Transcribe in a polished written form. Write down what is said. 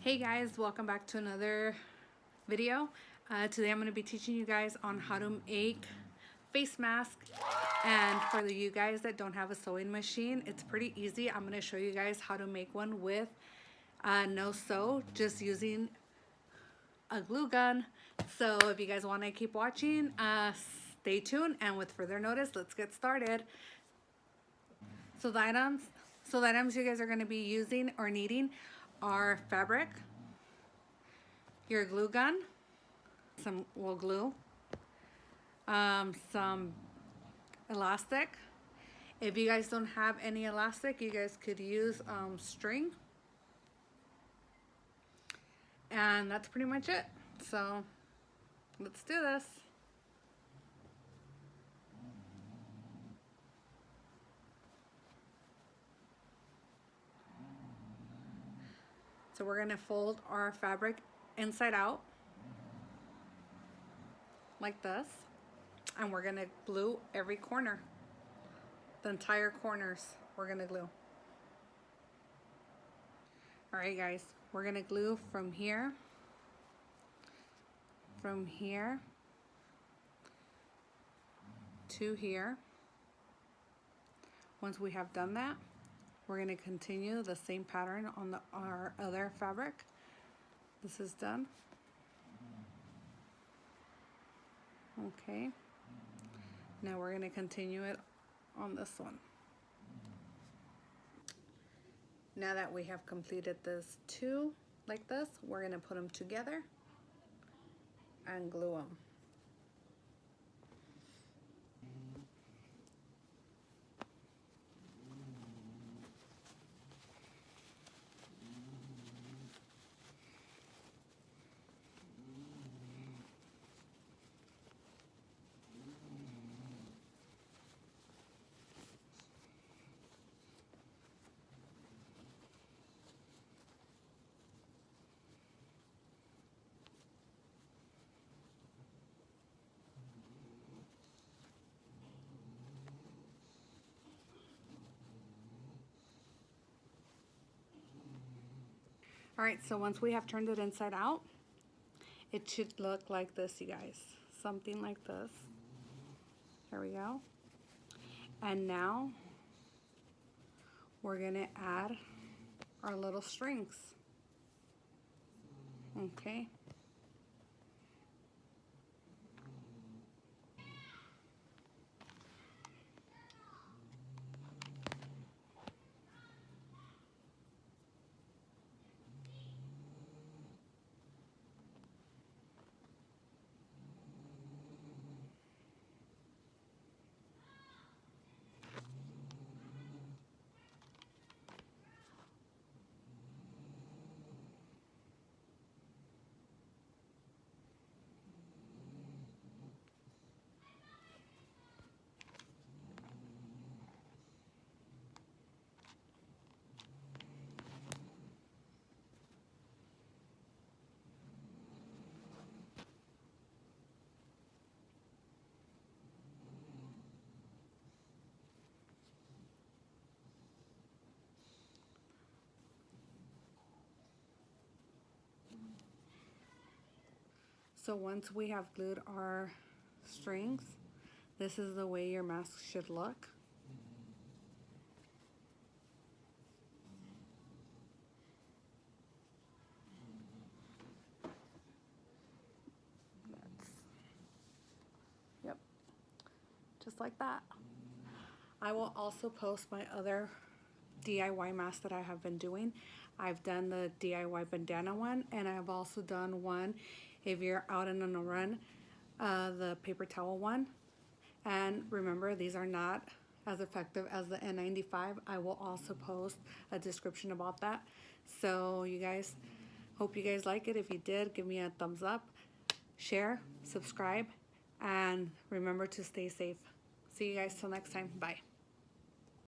Hey guys, welcome back to another video. Today I'm going to be teaching you guys on how to make face mask. And for you guys that don't have a sewing machine, it's pretty easy. I'm going to show you guys how to make one with no sew, just using a glue gun. So if you guys want to keep watching, stay tuned. And with further notice, let's get started. So the items you guys are going to be using or needing are fabric, your glue gun, some wool glue, some elastic. If you guys don't have any elastic, you guys could use string. And that's pretty much it. So let's do this. So we're going to fold our fabric inside out like this, and we're going to glue every corner. The entire corners we're going to glue. Alright guys, we're going to glue from here to here. Once we have done that, we're going to continue the same pattern on our other fabric. This is done. Okay. Now we're going to continue it on this one. Now that we have completed this two like this, we're going to put them together and glue them. Alright, so once we have turned it inside out, it should look like this, you guys. Something like this. There we go. And now we're going to add our little strings. Okay. So once we have glued our strings, this is the way your mask should look. Yep, just like that. I will also post my other DIY mask that I have been doing. I've done the DIY bandana one, and I've also done one if you're out and on a run, the paper towel one. And remember, these are not as effective as the N95. I will also post a description about that. So you guys, hope you guys like it. If you did, give me a thumbs up, share, subscribe, and remember to stay safe. See you guys till next time. Bye.